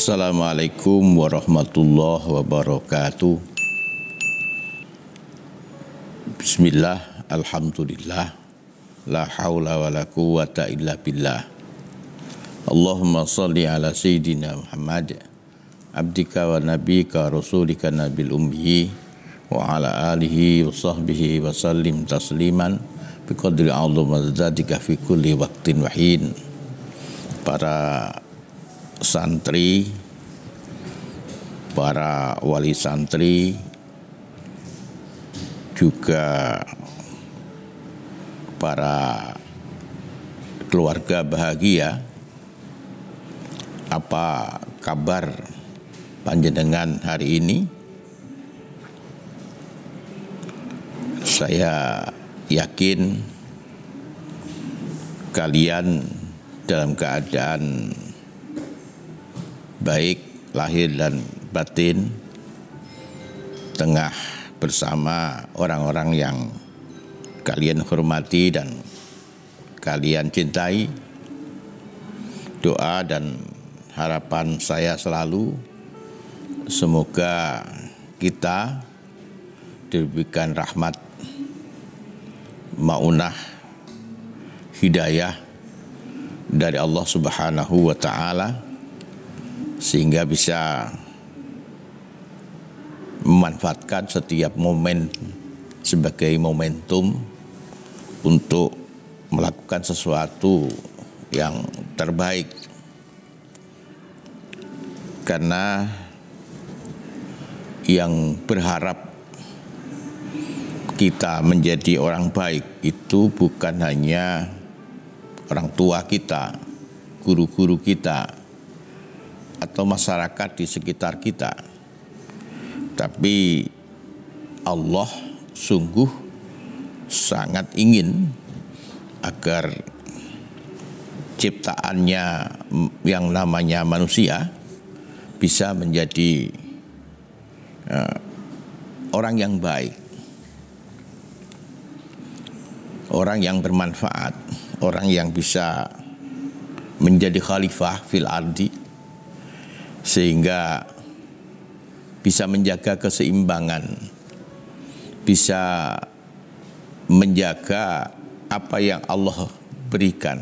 Assalamualaikum warahmatullahi wabarakatuh. Bismillah, alhamdulillah, la haula wa la quwwata illa billah. Allahumma salli ala Sayyidina Muhammad, abdika wa nabika rasulika nabil ummi, wa ala alihi wa sahbihi wa sallim tasliman biqadri a'udzumadzatika fi kulli waqtin wahin. Para santri, para wali santri, juga para keluarga bahagia, apa kabar panjenengan hari ini? Saya yakin kalian dalam keadaan baik lahir dan batin, tengah bersama orang-orang yang kalian hormati dan kalian cintai. Doa dan harapan saya selalu semoga kita diberikan rahmat, maunah, hidayah dari Allah Subhanahu wa Ta'ala, sehingga bisa memanfaatkan setiap momen sebagai momentum untuk melakukan sesuatu yang terbaik. Karena yang berharap kita menjadi orang baik itu bukan hanya orang tua kita, guru-guru kita, atau masyarakat di sekitar kita, tapi Allah sungguh sangat ingin agar ciptaannya yang namanya manusia bisa menjadi orang yang baik, orang yang bermanfaat, orang yang bisa menjadi khalifah fil ardi, sehingga bisa menjaga keseimbangan, bisa menjaga apa yang Allah berikan,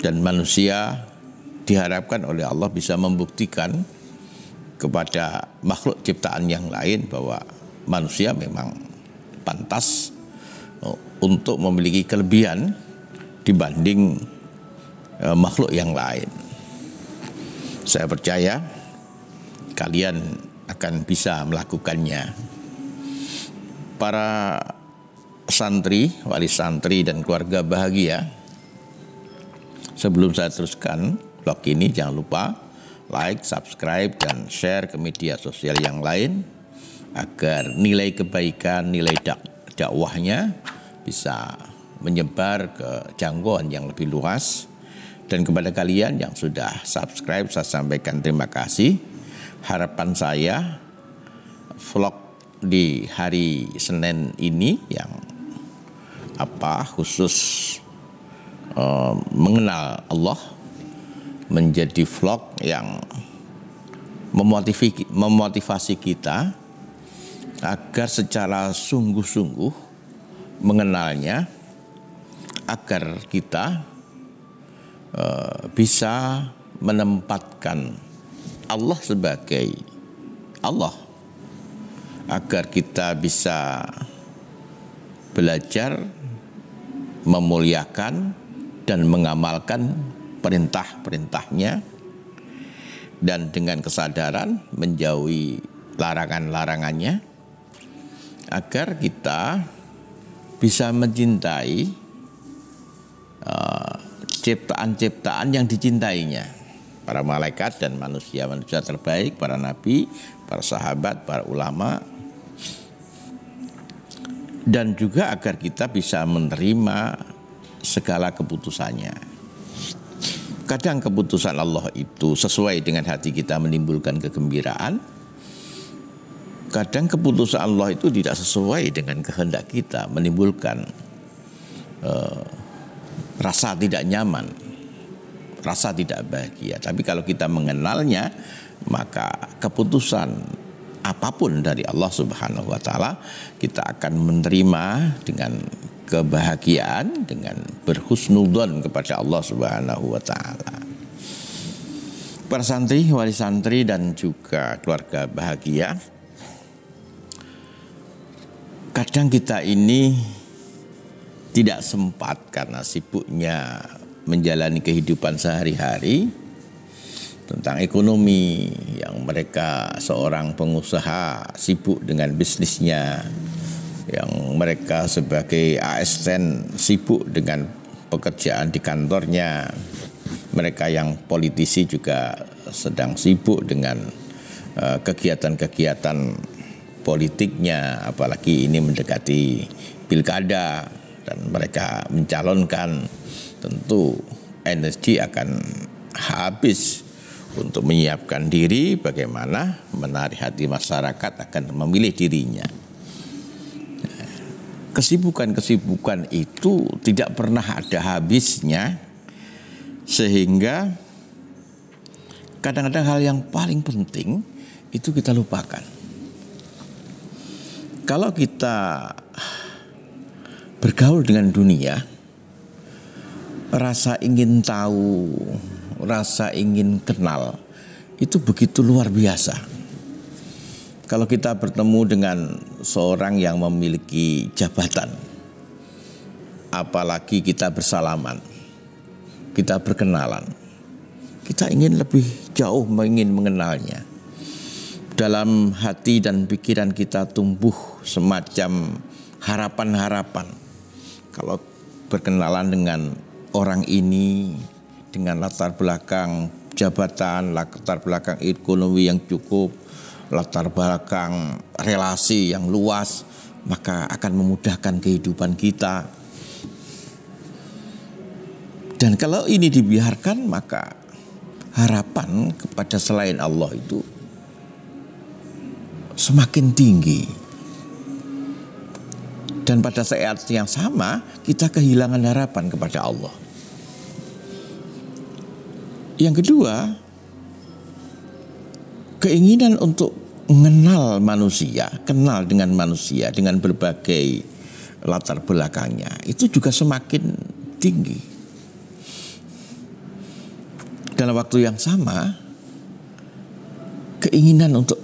dan manusia diharapkan oleh Allah bisa membuktikan kepada makhluk ciptaan yang lain bahwa manusia memang pantas untuk memiliki kelebihan dibanding makhluk yang lain. Saya percaya kalian akan bisa melakukannya. Para santri, wali santri, dan keluarga bahagia, sebelum saya teruskan vlog ini, jangan lupa like, subscribe, dan share ke media sosial yang lain agar nilai kebaikan, nilai dakwahnya bisa menyebar ke jangkauan yang lebih luas. Dan kepada kalian yang sudah subscribe, saya sampaikan terima kasih. Harapan saya vlog di hari Senin ini yang khusus mengenal Allah menjadi vlog yang memotivasi kita agar secara sungguh-sungguh mengenalnya, agar kita bisa menempatkan Allah sebagai Allah, agar kita bisa belajar memuliakan dan mengamalkan perintah-perintahnya, dan dengan kesadaran menjauhi larangan-larangannya, agar kita bisa mencintai ciptaan-ciptaan yang dicintainya, para malaikat dan manusia-manusia terbaik, para nabi, para sahabat, para ulama, dan juga agar kita bisa menerima segala keputusannya. Kadang keputusan Allah itu sesuai dengan hati kita, menimbulkan kegembiraan. Kadang keputusan Allah itu tidak sesuai dengan kehendak kita, menimbulkan rasa tidak nyaman, rasa tidak bahagia. Tapi kalau kita mengenalnya, maka keputusan apapun dari Allah Subhanahu wa taala kita akan menerima dengan kebahagiaan, dengan berhusnudzon kepada Allah Subhanahu wa taala. Para santri, wali santri dan juga keluarga bahagia, kadang kita ini tidak sempat karena sibuknya menjalani kehidupan sehari-hari tentang ekonomi, yang mereka seorang pengusaha sibuk dengan bisnisnya, yang mereka sebagai ASN sibuk dengan pekerjaan di kantornya, mereka yang politisi juga sedang sibuk dengan kegiatan-kegiatan politiknya, apalagi ini mendekati pilkada dan mereka mencalonkan, tentu energi akan habis untuk menyiapkan diri bagaimana menarik hati masyarakat akan memilih dirinya. Kesibukan-kesibukan itu tidak pernah ada habisnya, sehingga kadang-kadang hal yang paling penting itu kita lupakan. Kalau kita bergaul dengan dunia, rasa ingin tahu, rasa ingin kenal itu begitu luar biasa. Kalau kita bertemu dengan seorang yang memiliki jabatan, apalagi kita bersalaman, kita berkenalan, kita ingin lebih jauh ingin mengenalnya. Dalam hati dan pikiran kita tumbuh semacam harapan-harapan. Kalau berkenalan dengan orang ini dengan latar belakang jabatan, latar belakang ekonomi yang cukup, latar belakang relasi yang luas, maka akan memudahkan kehidupan kita. Dan kalau ini dibiarkan, maka harapan kepada selain Allah itu semakin tinggi. Dan pada saat yang sama kita kehilangan harapan kepada Allah. Yang kedua, keinginan untuk mengenal manusia, kenal dengan manusia dengan berbagai latar belakangnya, itu juga semakin tinggi. Dalam waktu yang sama, keinginan untuk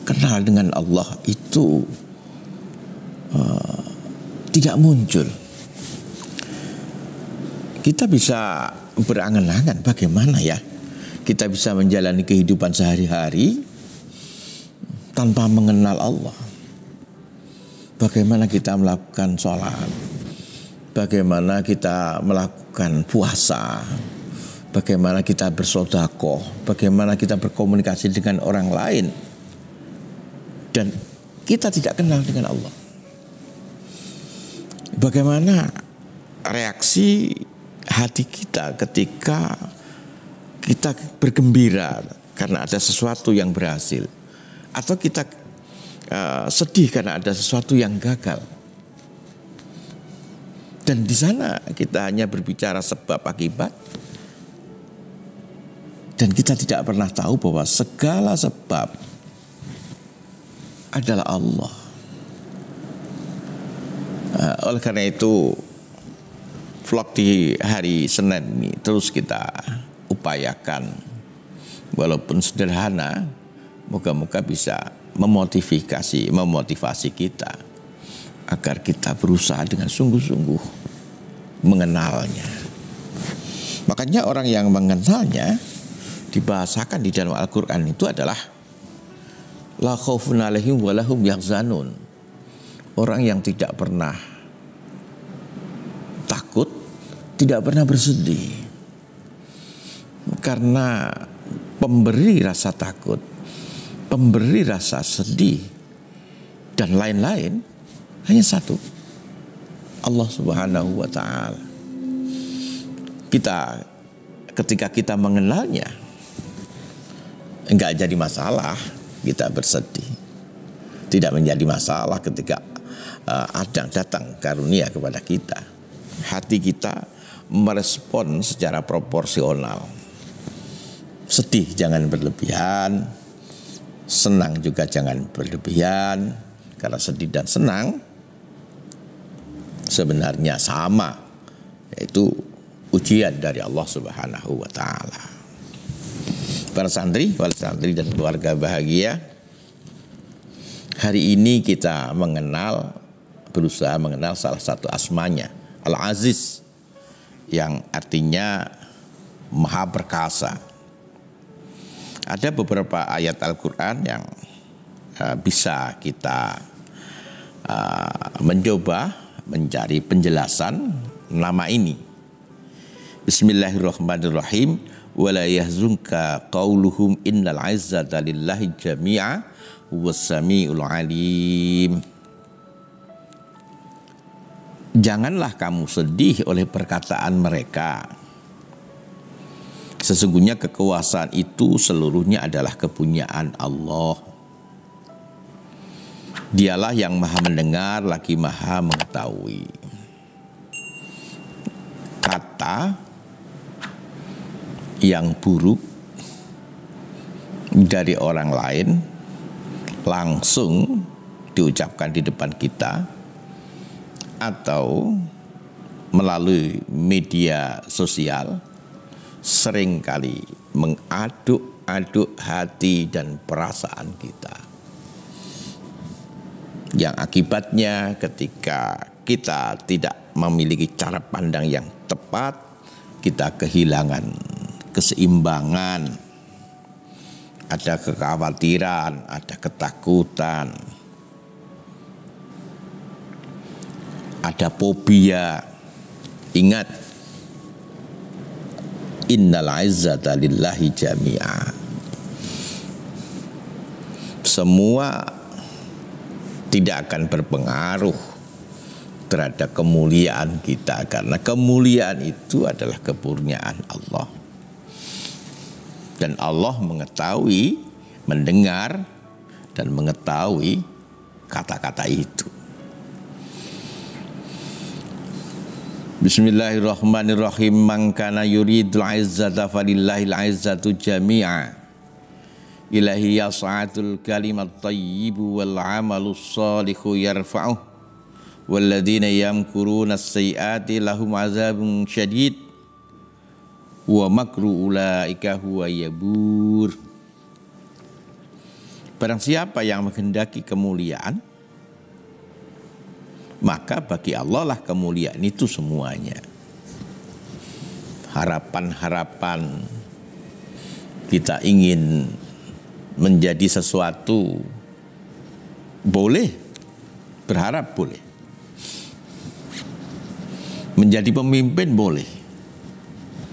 kenal dengan Allah itu tidak muncul. Kita bisa berangan-angan bagaimana ya kita bisa menjalani kehidupan sehari-hari tanpa mengenal Allah. Bagaimana kita melakukan sholat, bagaimana kita melakukan puasa, bagaimana kita bersedekah, bagaimana kita berkomunikasi dengan orang lain, dan kita tidak kenal dengan Allah. Bagaimana reaksi hati kita ketika kita bergembira karena ada sesuatu yang berhasil, atau kita sedih karena ada sesuatu yang gagal. Dan di sana kita hanya berbicara sebab akibat, dan kita tidak pernah tahu bahwa segala sebab adalah Allah. Oleh karena itu, vlog di hari Senin ini terus kita upayakan, walaupun sederhana, moga-moga bisa memotivasi kita agar kita berusaha dengan sungguh-sungguh mengenalnya. Makanya orang yang mengenalnya dibahasakan di dalam Al-Quran itu adalah la khaufun alaihim wa lahum yahzanun. Orang yang tidak pernah takut, tidak pernah bersedih. Karena pemberi rasa takut, pemberi rasa sedih, dan lain-lain hanya satu, Allah Subhanahu wa ta'ala. Ketika kita mengenalnya, enggak jadi masalah kita bersedih. Tidak menjadi masalah ketika datang karunia kepada kita. Hati kita merespon secara proporsional. Sedih jangan berlebihan, senang juga jangan berlebihan, karena sedih dan senang sebenarnya sama, yaitu ujian dari Allah Subhanahu wa Ta'ala. Para santri, wali santri dan keluarga bahagia, hari ini kita berusaha mengenal salah satu asmanya, Al-Aziz, yang artinya Maha Perkasa. Ada beberapa ayat Al-Quran yang bisa kita mencoba mencari penjelasan nama ini. Bismillahirrahmanirrahim. Wala yahzunka qauluhum innal izzata lillahi jami'a huwas-sami'ul alim. Janganlah kamu sedih oleh perkataan mereka. Sesungguhnya kekuasaan itu seluruhnya adalah kepunyaan Allah. Dialah yang maha mendengar lagi maha mengetahui. Kata yang buruk dari orang lain langsung diucapkan di depan kita atau melalui media sosial seringkali mengaduk-aduk hati dan perasaan kita, yang akibatnya ketika kita tidak memiliki cara pandang yang tepat, kita kehilangan keseimbangan, ada kekhawatiran, ada ketakutan, ada fobia. Ingat, innal izzata lillahi jami'a. Semua tidak akan berpengaruh terhadap kemuliaan kita, karena kemuliaan itu adalah kekurniaan Allah. Dan Allah mengetahui, mendengar, dan mengetahui kata-kata itu. Bismillahirrahmanirrahim. Man kana yuridul izzata falillahil izzatu jami'a. Ilahi yas'atul kalimat tayyibu wal amalus salihu yarfa'uh. Walladzina yamkuruna as-sayyiati lahum azabun syadid. Wa makru ulaika huwa yabur. Barang siapa yang menghendaki kemuliaan, maka bagi Allah lah kemuliaan itu semuanya. Harapan-harapan kita ingin menjadi sesuatu boleh, berharap boleh. Menjadi pemimpin boleh,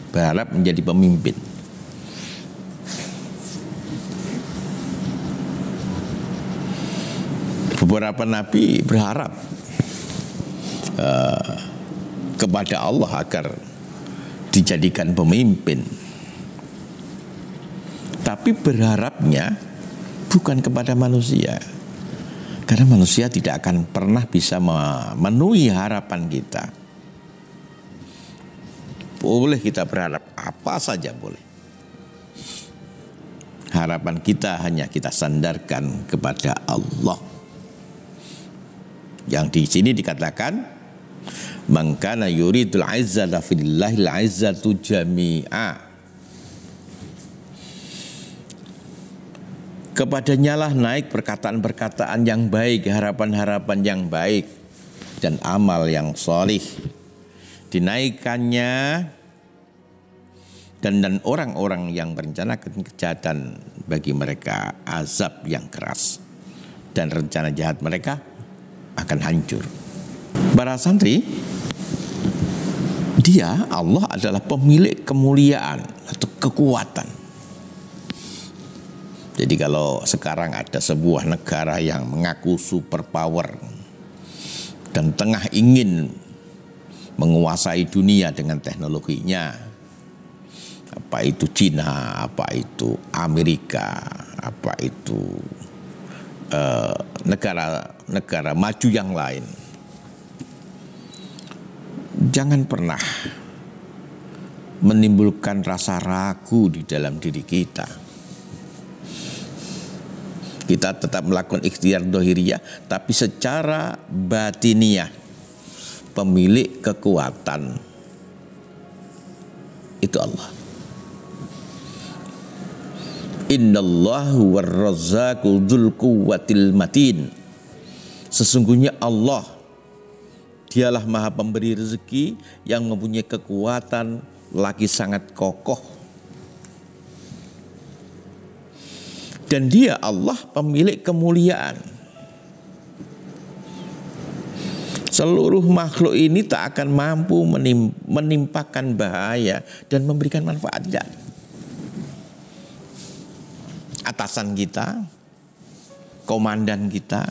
berharap menjadi pemimpin. Beberapa nabi berharap kepada Allah agar dijadikan pemimpin, tapi berharapnya bukan kepada manusia, karena manusia tidak akan pernah bisa memenuhi harapan kita. Boleh kita berharap apa saja boleh. Harapan kita hanya kita sandarkan kepada Allah. Yang di sini dikatakan man kana yuridul izzata fillahil izzatu jami'a. Kepadanya lah naik perkataan-perkataan yang baik, harapan-harapan yang baik, dan amal yang solih. Dinaikkannya dan orang-orang yang merencanakan kejahatan, bagi mereka azab yang keras, dan rencana jahat mereka akan hancur. Para santri, dia, Allah adalah pemilik kemuliaan atau kekuatan. Jadi kalau sekarang ada sebuah negara yang mengaku superpower dan tengah ingin menguasai dunia dengan teknologinya, apa itu Cina, apa itu Amerika, apa itu negara-negara maju yang lain, jangan pernah menimbulkan rasa ragu di dalam diri kita. Kita tetap melakukan ikhtiar dohiriyah, tapi secara batiniyah pemilik kekuatan itu Allah. Innallahu warrazzaqu dzul quwwatil matin. Sesungguhnya Allah, dialah maha pemberi rezeki yang mempunyai kekuatan lagi sangat kokoh. Dan dia Allah pemilik kemuliaan. Seluruh makhluk ini tak akan mampu menimpakan bahaya dan memberikan manfaat. Tidak. Atasan kita, komandan kita,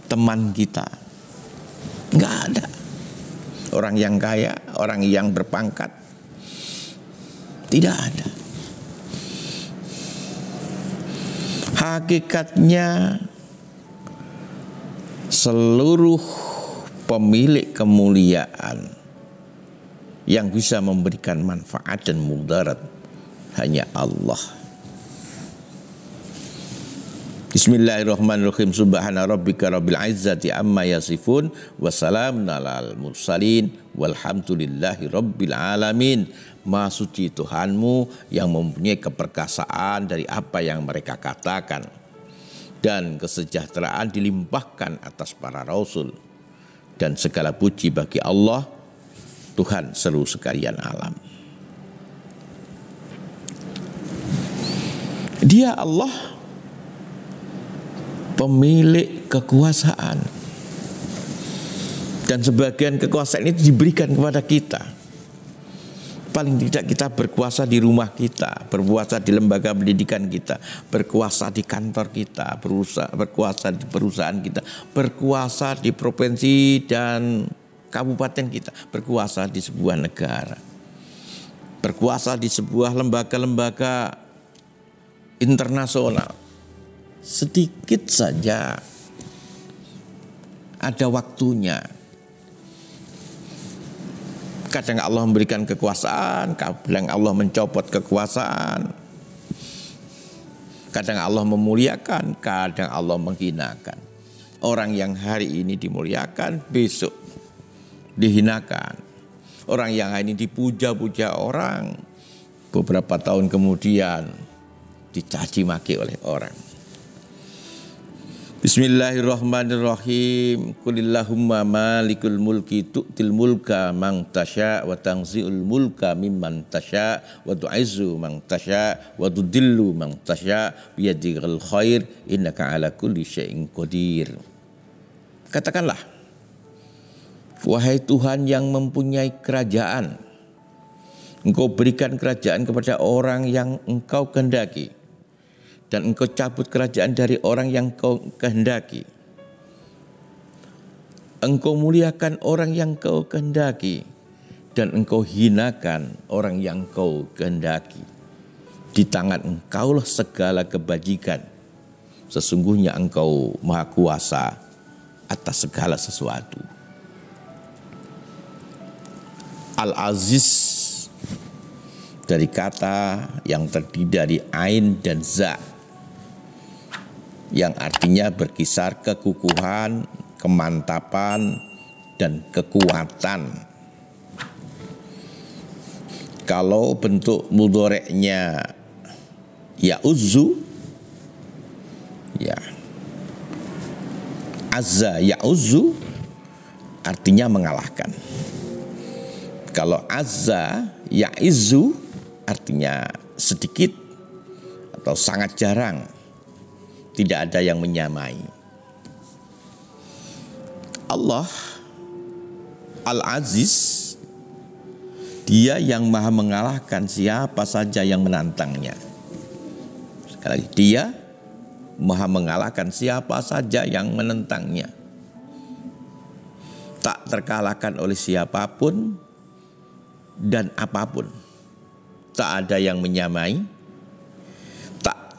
teman kita, nggak ada. Orang yang kaya, orang yang berpangkat, tidak ada. Hakikatnya seluruh pemilik kemuliaan yang bisa memberikan manfaat dan mudarat hanya Allah. Bismillahirrahmanirrahim. Subhana rabbika rabbil izzati amma yasifun wa salamun alal mursalin walhamdulillahi rabbil alamin. Maha suci Tuhanmu yang mempunyai keperkasaan dari apa yang mereka katakan, dan kesejahteraan dilimpahkan atas para rasul, dan segala puji bagi Allah Tuhan seluruh sekalian alam. Dia Allah pemilik kekuasaan, dan sebagian kekuasaan itu diberikan kepada kita. Paling tidak kita berkuasa di rumah kita, berkuasa di lembaga pendidikan kita, berkuasa di kantor kita, berkuasa di perusahaan kita, berkuasa di provinsi dan kabupaten kita, berkuasa di sebuah negara, berkuasa di sebuah lembaga-lembaga internasional. Sedikit saja ada waktunya. Kadang Allah memberikan kekuasaan, kadang Allah mencopot kekuasaan, kadang Allah memuliakan, kadang Allah menghinakan. Orang yang hari ini dimuliakan, besok dihinakan. Orang yang hari ini dipuja-puja orang, beberapa tahun kemudian dicaci maki oleh orang. Bismillahirrahmanirrahim. Qulillahumma malikul mulki tu'til mulka man tasya wa tanzi'ul mulka mimman tasya wa tu'izzu man tasya wa tudillu man tasya biyadikal khair innaka ala kulli syai'in qadir. Katakanlah, wahai Tuhan yang mempunyai kerajaan, Engkau berikan kerajaan kepada orang yang Engkau kehendaki, dan Engkau cabut kerajaan dari orang yang Kau kehendaki. Engkau muliakan orang yang Kau kehendaki, dan Engkau hinakan orang yang Kau kehendaki. Di tangan Engkaulah segala kebajikan. Sesungguhnya Engkau Maha Kuasa atas segala sesuatu. Al-Aziz dari kata yang terdiri dari ain dan za, yang artinya berkisar kekukuhan, kemantapan, dan kekuatan. Kalau bentuk mudhoreknya ya'uzzu, ya azza ya'uzzu artinya mengalahkan. Kalau azza ya'izzu artinya sedikit atau sangat jarang. Tidak ada yang menyamai. Allah Al-Aziz, Dia yang maha mengalahkan siapa saja yang menantangnya. Sekali lagi, Dia maha mengalahkan siapa saja yang menentangnya. Tak terkalahkan oleh siapapun dan apapun. Tak ada yang menyamai,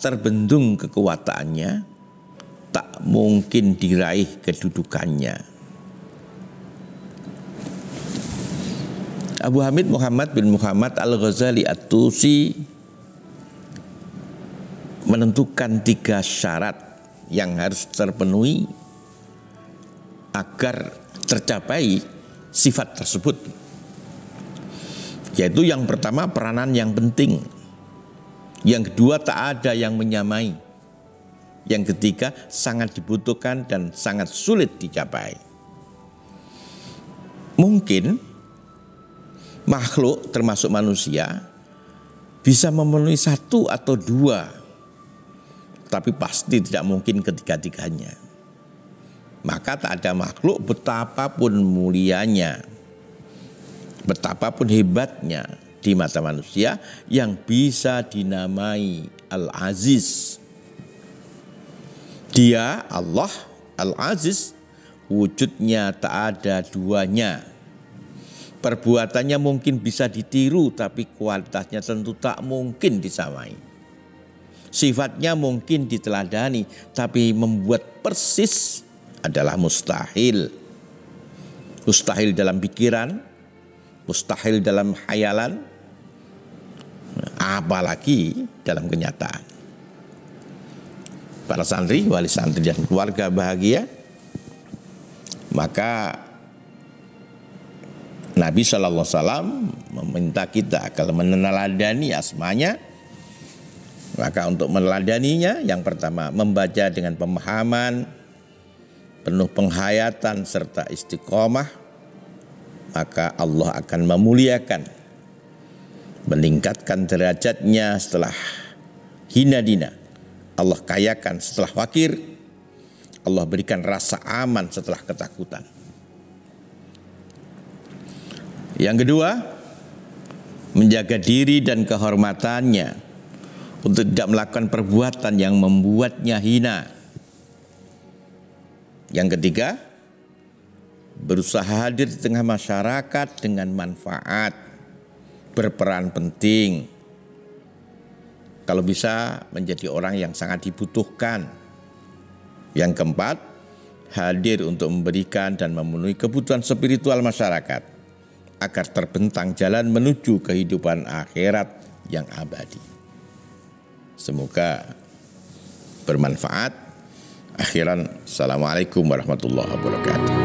terbendung kekuatannya, tak mungkin diraih kedudukannya. Abu Hamid Muhammad bin Muhammad Al-Ghazali At-Tusi menentukan 3 syarat yang harus terpenuhi agar tercapai sifat tersebut. Yaitu yang pertama, peranan yang penting. Yang kedua, tak ada yang menyamai. Yang ketiga, sangat dibutuhkan dan sangat sulit dicapai. Mungkin makhluk termasuk manusia bisa memenuhi 1 atau 2, tapi pasti tidak mungkin ketiga-tiganya. Maka tak ada makhluk betapapun mulianya, betapapun hebatnya di mata manusia yang bisa dinamai Al-Aziz. Dia Allah Al-Aziz, wujudnya tak ada duanya. Perbuatannya mungkin bisa ditiru, tapi kualitasnya tentu tak mungkin disamai. Sifatnya mungkin diteladani, tapi membuat persis adalah mustahil. Mustahil dalam pikiran, mustahil dalam khayalan, apalagi dalam kenyataan. Para santri, wali santri dan keluarga bahagia, maka Nabi SAW meminta kita kalau meneladani asmanya, maka untuk meneladaninya yang pertama membaca dengan pemahaman, penuh penghayatan serta istiqomah, maka Allah akan memuliakan, meningkatkan derajatnya setelah hina dina. Allah kayakan setelah fakir, Allah berikan rasa aman setelah ketakutan. Yang kedua, menjaga diri dan kehormatannya untuk tidak melakukan perbuatan yang membuatnya hina. Yang ketiga, berusaha hadir di tengah masyarakat dengan manfaat, berperan penting. Kalau bisa menjadi orang yang sangat dibutuhkan. Yang keempat, hadir untuk memberikan dan memenuhi kebutuhan spiritual masyarakat agar terbentang jalan menuju kehidupan akhirat yang abadi. Semoga bermanfaat. Akhiran, assalamualaikum warahmatullahi wabarakatuh.